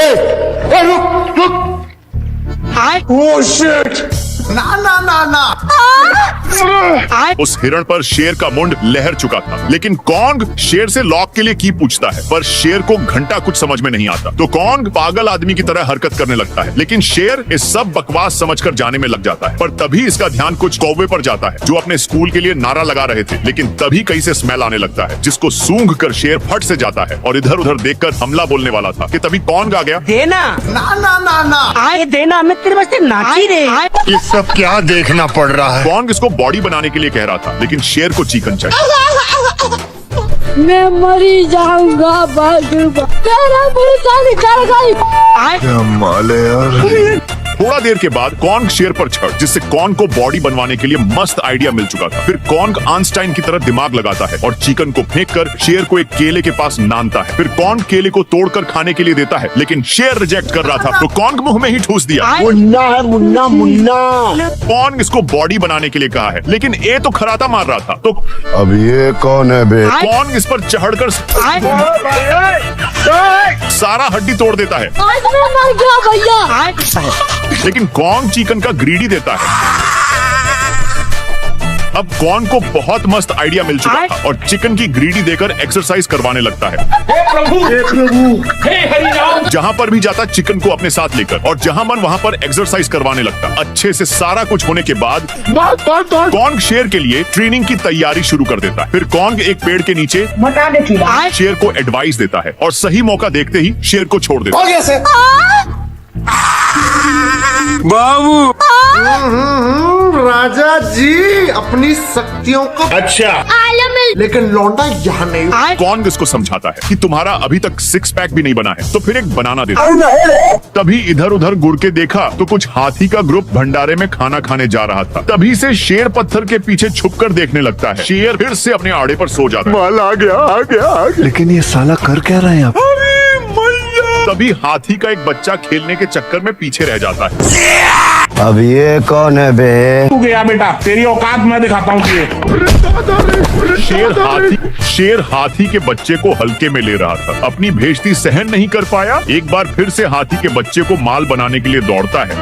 ए, रुक रुक। Oh shit. ना ना ना ना। उस हिरण पर शेर का मुंड लहर चुका था, लेकिन कॉन्ग शेर से लॉक के लिए की पूछता है, पर शेर को घंटा कुछ समझ में नहीं आता। तो कॉन्ग पागल आदमी की तरह हरकत करने लगता है, लेकिन शेर इस सब बकवास समझकर जाने में लग जाता है। पर तभी इसका ध्यान कुछ कौवे पर जाता है जो अपने स्कूल के लिए नारा लगा रहे थे, लेकिन तभी कहीं से स्मेल आने लगता है, जिसको सूंघ कर शेर फट से जाता है और इधर उधर देखकर हमला बोलने वाला था कि तभी कॉन्ग आ गया। देना ना ना ना ना। आए देना, मैं तेरे वास्ते नाची रे। ये सब क्या देखना पड़ रहा है? कॉन्ग इसको बॉडी बनाने के लिए कह रहा था, लेकिन शेर को चिकन चाहिए। मैं मरी जाऊंगा मेरा मुर्गा निकल गई। कमाल है यार। थोड़ा देर के बाद कॉन्ग शेर पर चढ़, जिससे कॉन्ग को बॉडी बनवाने के लिए मस्त आइडिया मिल चुका था। फिर कॉन्ग आइंस्टाइन की तरह दिमाग लगाता है और चिकन को फेंककर शेर को एक केले के पास नानता है। फिर कॉन्ग केले को तोड़कर खाने के लिए देता है, लेकिन शेर रिजेक्ट कर रहा था, तो कॉन्ग मुंह में ही ठूस दिया। मुन्ना है मुन्ना मुन्ना। कॉन्ग इसको बॉडी बनाने के लिए कहा है, लेकिन ये तो खराता मार रहा था। तो अब ये कौन है बे? कॉन्ग इस पर चढ़कर सारा हड्डी तोड़ देता है, आज मैं मर गया भैया। लेकिन कॉन्ग चिकन का ग्रीडी देता है। अब कॉन्ग को बहुत मस्त आइडिया मिल चुका था और चिकन की ग्रीडी देकर एक्सरसाइज करवाने लगता है। जहाँ पर भी जाता चिकन को अपने साथ लेकर, और जहाँ मन वहाँ पर एक्सरसाइज करवाने लगता। अच्छे से सारा कुछ होने के बाद कॉन्ग शेर के लिए ट्रेनिंग की तैयारी शुरू कर देता है। फिर कॉन्ग एक पेड़ के नीचे शेर को एडवाइस देता है और सही मौका देखते ही शेर को छोड़ देता है। बाबू राजा जी अपनी शक्तियों को अच्छा, लेकिन लौंडा यहाँ नहीं। कॉन्ग इसको समझाता है कि तुम्हारा अभी तक सिक्स पैक भी नहीं बना है, तो फिर एक बनाना देता है। तभी इधर उधर गुड़ के देखा तो कुछ हाथी का ग्रुप भंडारे में खाना खाने जा रहा था। तभी से शेर पत्थर के पीछे छुपकर देखने लगता है। शेर फिर से अपने आड़े पर सो जाता है। माल आ गया। लेकिन ये साला कर क्या रहे हैं आप? तभी हाथी का एक बच्चा खेलने के चक्कर में पीछे रह जाता है। अब ये कौन है बे? तू गया बेटा, तेरी औकात मैं दिखाता हूँ तुझे। शेर हाथी के बच्चे को हल्के में ले रहा था। अपनी बेइज्जती सहन नहीं कर पाया, एक बार फिर से हाथी के बच्चे को माल बनाने के लिए दौड़ता है।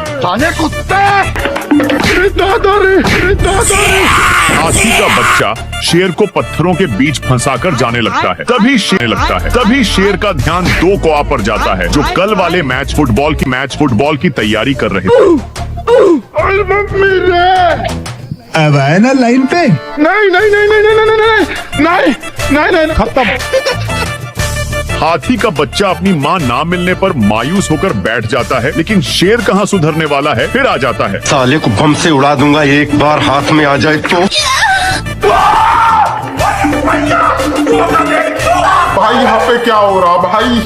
हाथी का बच्चा शेर को पत्थरों के बीच फंसाकर जाने लगता है। तभी शेर का ध्यान दो कौवा पर जाता है जो कल वाले मैच फुटबॉल की तैयारी कर रहे थे। अब आए ना लाइन पे? नहीं, खत्म। हाथी का बच्चा अपनी माँ ना मिलने पर मायूस होकर बैठ जाता है, लेकिन शेर कहाँ सुधरने वाला है, फिर आ जाता है। साले को बम से उड़ा दूंगा, एक बार हाथ में आ जाए तो। भाई यहाँ पे क्या हो रहा भाई?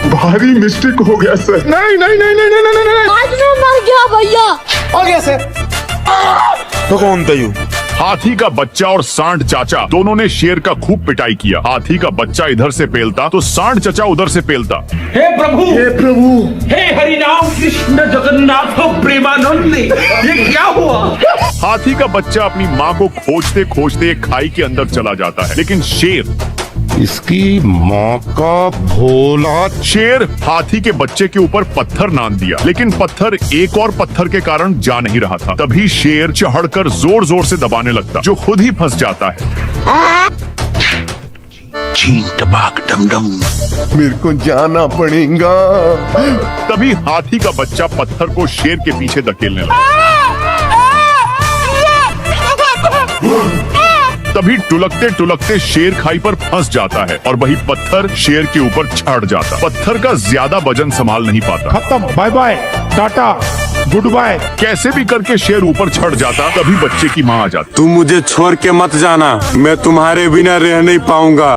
भारी मिस्टेक हो गया सर। नहीं। आज मैं मर गया भैया। हो गया सर। तो कौन था यू? हाथी का बच्चा और सांड चाचा दोनों ने शेर का खूब पिटाई किया। हाथी का बच्चा इधर से पेलता तो सांड चाचा उधर से पेलता। हे प्रभु, हे हरिनाम कृष्ण जगन्नाथ प्रेमानंद, ये क्या हुआ? हाथी का बच्चा अपनी माँ को खोजते खोजते एक खाई के अंदर चला जाता है, लेकिन इसकी माँ का भोला। शेर हाथी के बच्चे के ऊपर पत्थर नान दिया, लेकिन पत्थर एक और पत्थर के कारण जा नहीं रहा था। तभी शेर चढ़कर जोर जोर से दबाने लगता, जो खुद ही फंस जाता है। चीन टबाक डमडम, मेरे को जाना पड़ेगा। तभी हाथी का बच्चा पत्थर को शेर के पीछे धकेलने लगा। तभी टुलकते टुलकते शेर खाई पर फंस जाता है और वही पत्थर शेर के ऊपर चढ़ जाता। पत्थर का ज्यादा वजन संभाल नहीं पाता। खत्म, bye bye, tata, goodbye. कैसे भी करके शेर ऊपर चढ़ जाता। तभी बच्चे की माँ आ जाती। तुम मुझे छोड़ के मत जाना, मैं तुम्हारे बिना रह नहीं पाऊंगा।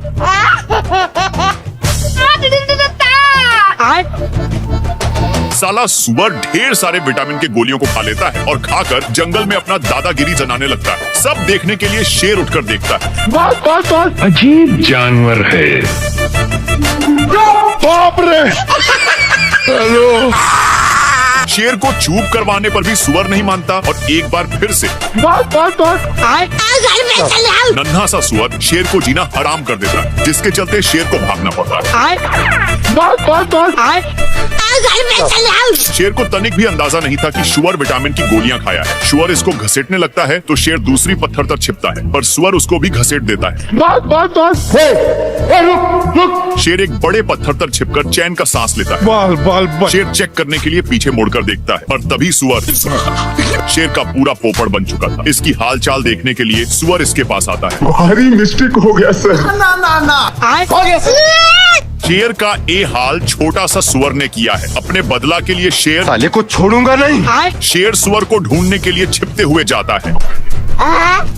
साला सुअर ढेर सारे विटामिन के गोलियों को खा लेता है और खाकर जंगल में अपना दादागिरी जनाने लगता है। सब देखने के लिए शेर उठकर देखता है। अजीब जानवर है। बाप रे। हेलो, शेर को चूप करवाने पर भी सुअर नहीं मानता और एक बार फिर से नन्हा सा सुअर शेर को जीना हराम कर देता है, जिसके चलते शेर को भागना पड़ता है। शेर को तनिक भी अंदाजा नहीं था कि सुअर विटामिन की गोलियां खाया है। सुअर इसको घसीटने लगता है तो शेर दूसरी पत्थर तक छिपता है, पर सुअर उसको भी घसीट देता है। शेर एक बड़े पत्थर तक छिपकर चैन का सांस लेता है। शेर चेक करने के लिए पीछे मुड़कर देखता है और तभी सुअर शेर का पूरा पोपड़ बन चुका था। इसकी हालचाल देखने के लिए सुअर इसके पास आता है। भारी मिस्टेक हो गया सर। हो गया सर। शेर का ये हाल छोटा सा सुअर ने किया है। अपने बदला के लिए शेर साले को छोड़ूंगा नहीं। शेर सुअर को ढूंढने के लिए छिपते हुए जाता है।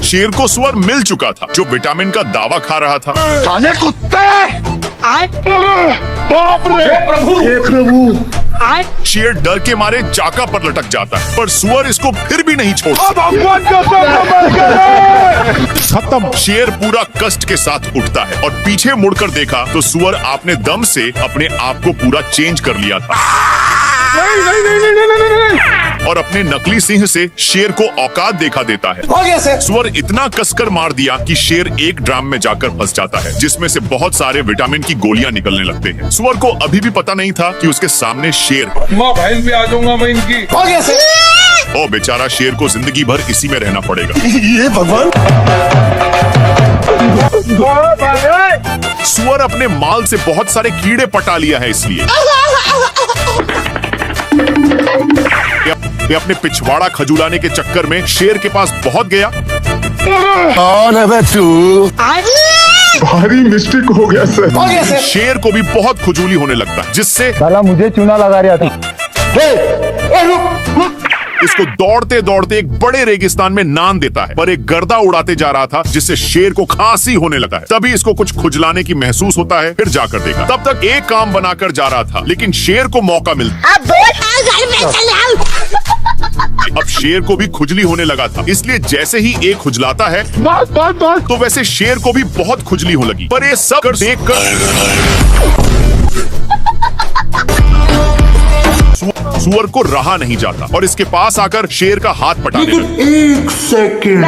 शेर को सुअर मिल चुका था जो विटामिन का दावा खा रहा था। साले कुत्ते! बाप रे! हे प्रभु! शेर डर के मारे चाका पर लटक जाता है, पर सुअर इसको फिर भी नहीं छोड़ता। खत्म। शेर पूरा कष्ट के साथ उठता है और पीछे मुड़कर देखा तो सुअर अपने दम से अपने आप को पूरा चेंज कर लिया था और अपने नकली सिंह से शेर को औकात देखा देता है। हो गया सर। सुअर इतना कसकर मार दिया कि शेर एक ड्राम में जाकर फंस जाता है, जिसमें से बहुत सारे विटामिन की गोलियां निकलने लगते हैं। सुअर को अभी भी पता नहीं था कि उसके सामने शेर है। माँ भैंस भी आ जाऊंगा मैं इनकी। हो गया सर। और बेचारा शेर को जिंदगी भर इसी में रहना पड़ेगा। ये भगवान! सुअर अपने माल से बहुत सारे कीड़े पटा लिया है, इसलिए ये अपने पिछवाड़ा खजुलाने के चक्कर में शेर के पास बहुत गया। भारी मिस्टेक हो गया सर। हो गया सर। शेर को भी बहुत खुजूली होने लगता है, जिससे साला मुझे चूना लगा रहा था। इसको दौड़ते दौड़ते एक बड़े रेगिस्तान में नान देता है, पर एक गर्दा उड़ाते जा रहा था जिससे शेर को खांसी होने लगा है। तभी इसको कुछ खुजलाने की महसूस होता है, फिर जाकर देखा। तब तक एक काम बनाकर जा रहा था, लेकिन शेर को मौका मिलता। अब शेर को भी खुजली होने लगा था, इसलिए जैसे ही एक खुजलाता है तो वैसे शेर को भी बहुत खुजली हो लगी। पर ये सब देखकर सुअर को रहा नहीं जाता और इसके पास आकर शेर का हाथ पटाने लगा। एक सेकंड।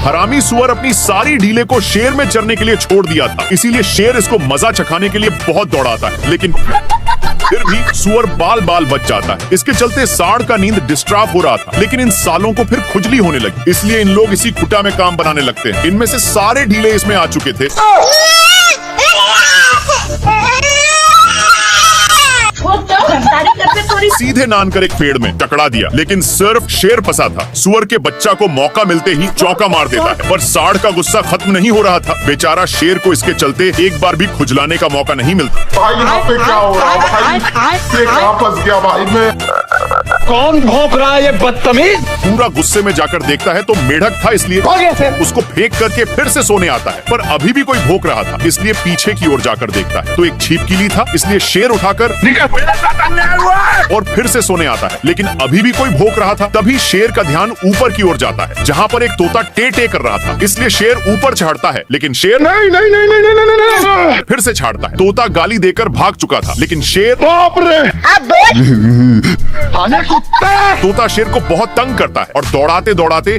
हरामी सुअर अपनी सारी ढीले को शेर में चरने के लिए छोड़ दिया था, इसीलिए शेर इसको मजा चखाने के लिए बहुत दौड़ाता है, लेकिन फिर भी सुअर बाल बाल बच जाता है। इसके चलते सांड का नींद डिस्टर्ब हो रहा था, लेकिन इन सालों को फिर खुजली होने लगी, इसलिए इन लोग इसी खुटा में काम बनाने लगते हैं। इनमें से सारे ढीले इसमें आ चुके थे। सीधे नान कर एक पेड़ में टकरा दिया, लेकिन सिर्फ शेर फंसा था। सुअर के बच्चा को मौका मिलते ही चौका मार देता है, पर सांड का गुस्सा खत्म नहीं हो रहा था। बेचारा शेर को इसके चलते एक बार भी खुजलाने का मौका नहीं मिलता। भाई यहाँ पे क्या हो रहा है भाई? ये कहाँ फंस गया भाई मैं? कौन भौंक रहा है ये बदतमीज? पूरा गुस्से में जाकर देखता है तो मेढक था, इसलिए हो गया सर। उसको फेंक करके फिर से सोने आता है, पर अभी भी कोई भौंक रहा था, इसलिए पीछे की ओर जाकर देखता है तो एक छिपकली था, इसलिए शेर उठाकर और फिर से सोने आता है, लेकिन अभी भी कोई भौंक रहा था। तभी शेर का ध्यान ऊपर की ओर जाता है, जहाँ पर एक तोता टे टे कर रहा था, इसलिए शेर ऊपर चढ़ता है, लेकिन शेर नहीं फिर से छाड़ता है। तोता गाली देकर भाग चुका था, लेकिन शेर बाप रे! साले कुत्ते! तोता शेर को बहुत तंग करता है और दौड़ाते दौड़ाते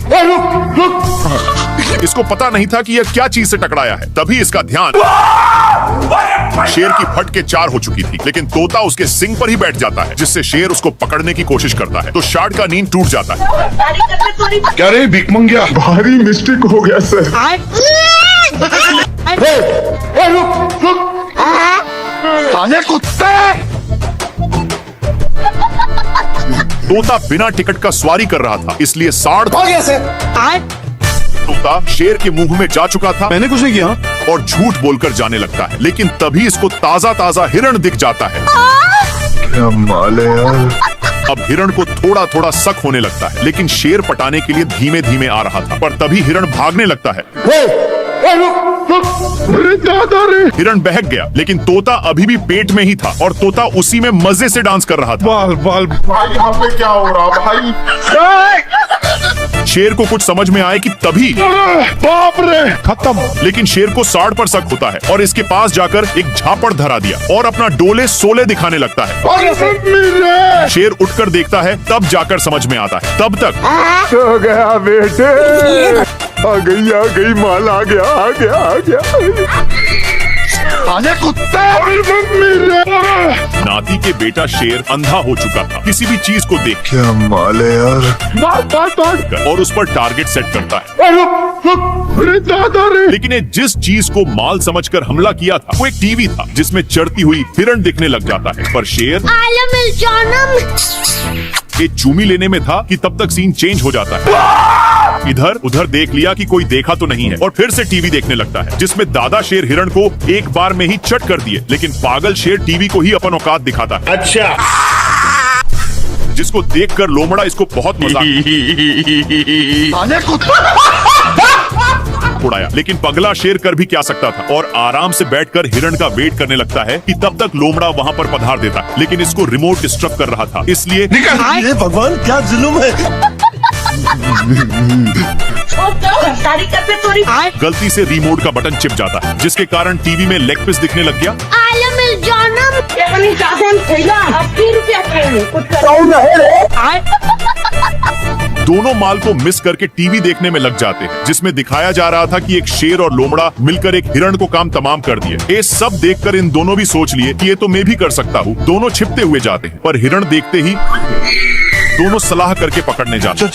इसको पता नहीं था कि यह क्या चीज से टकराया है। तभी इसका ध्यान शेर की फट के 4 हो चुकी थी, लेकिन तोता उसके सिंग पर ही बैठ जाता है, जिससे शेर उसको पकड़ने की कोशिश करता है तो शार्ट का नींद टूट जाता है। क्या रे भिकमंगिया? भारी मिस्टेक हो गया सर। रुक! साले कुत्ते! तोता बिना टिकट का सवारी कर रहा था, इसलिए सांड हो गया सर। तोता शेर के मुंह में जा चुका था। मैंने कुछ नहीं किया। और झूठ बोलकर जाने लगता है, लेकिन तभी इसको ताजा ताजा हिरण दिख जाता है। क्या माल है यार। अब हिरण को थोड़ा थोड़ा शक होने लगता है, लेकिन शेर पटाने के लिए धीमे धीमे आ रहा था, पर तभी हिरण भागने लगता है। हिरण बहक गया, लेकिन तोता अभी भी पेट में ही था और तोता उसी में मजे से डांस कर रहा था। भाई यहाँ पे क्या हो रहा भाई? शेर को कुछ समझ में आए कि तभी बाप रे, खत्म। लेकिन शेर को साड़ पर शक होता है और इसके पास जाकर एक झापड़ धरा दिया और अपना डोले सोले दिखाने लगता है। शेर उठकर देखता है, तब जाकर समझ में आता है। तब तक हो गया बेटे, आ गई माल, आ गया। आने कुत्ते, नाती के बेटा शेर अंधा हो चुका था। किसी भी चीज को देख क्या माल है यार। कर और उस पर टारगेट सेट करता है। अरे दादा रे, लेकिन ये जिस चीज को माल समझकर हमला किया था वो एक टीवी था जिसमें चढ़ती हुई हिरण दिखने लग जाता है। पर शेर ये चूमी लेने में था कि तब तक सीन चेंज हो जाता है। इधर उधर देख लिया कि कोई देखा तो नहीं है और फिर से टीवी देखने लगता है जिसमें दादा शेर हिरण को एक बार में ही चट कर दिए। लेकिन पागल शेर टीवी को ही अपन औकात दिखाता है। अच्छा, जिसको देखकर लोमड़ा इसको बहुत मजाक आने कुत्ते। उड़ाया। लेकिन पगला शेर कर भी क्या सकता था और आराम से बैठकर हिरण का वेट करने लगता है कि तब तक लोमड़ा वहां पर पधार देता। लेकिन इसको रिमोट डिस्टर्ब कर रहा था, इसलिए ये भगवान क्या जुल्म है। गलती से रिमोट का बटन चिप जाता है जिसके कारण टीवी में लेग पीस दिखने लग गया। दोनों माल को मिस करके टीवी देखने में लग जाते हैं जिसमें दिखाया जा रहा था कि एक शेर और लोमड़ा मिलकर एक हिरण को काम तमाम कर दिए। ये सब देखकर इन दोनों भी सोच लिए कि ये तो मैं भी कर सकता हूँ। दोनों छिपते हुए जाते हैं पर हिरण देखते ही दोनों सलाह करके पकड़ने जाते हैं।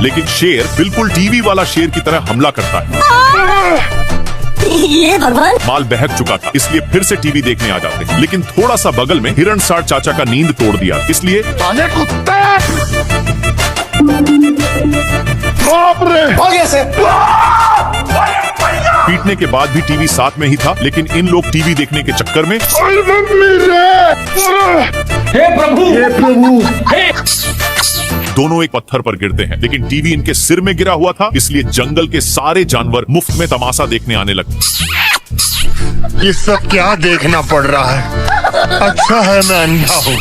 लेकिन शेर बिल्कुल टीवी वाला शेर की तरह हमला करता है। ये भगवान, माल बहक चुका था इसलिए फिर से टीवी देखने आ जाते हैं। लेकिन थोड़ा सा बगल में हिरण सार चाचा का नींद तोड़ दिया, इसलिए आने कुत्ते। बाप रे, हो गया से। पीटने के बाद भी टीवी साथ में ही था। लेकिन इन लोग टीवी देखने के चक्कर में हे प्रभु, हे दोनों एक पत्थर पर गिरते हैं। लेकिन टीवी इनके सिर में गिरा हुआ था इसलिए जंगल के सारे जानवर मुफ्त में तमाशा देखने आने लगे। ये सब क्या देखना पड़ रहा है। अच्छा है मैं अंधा हूँ।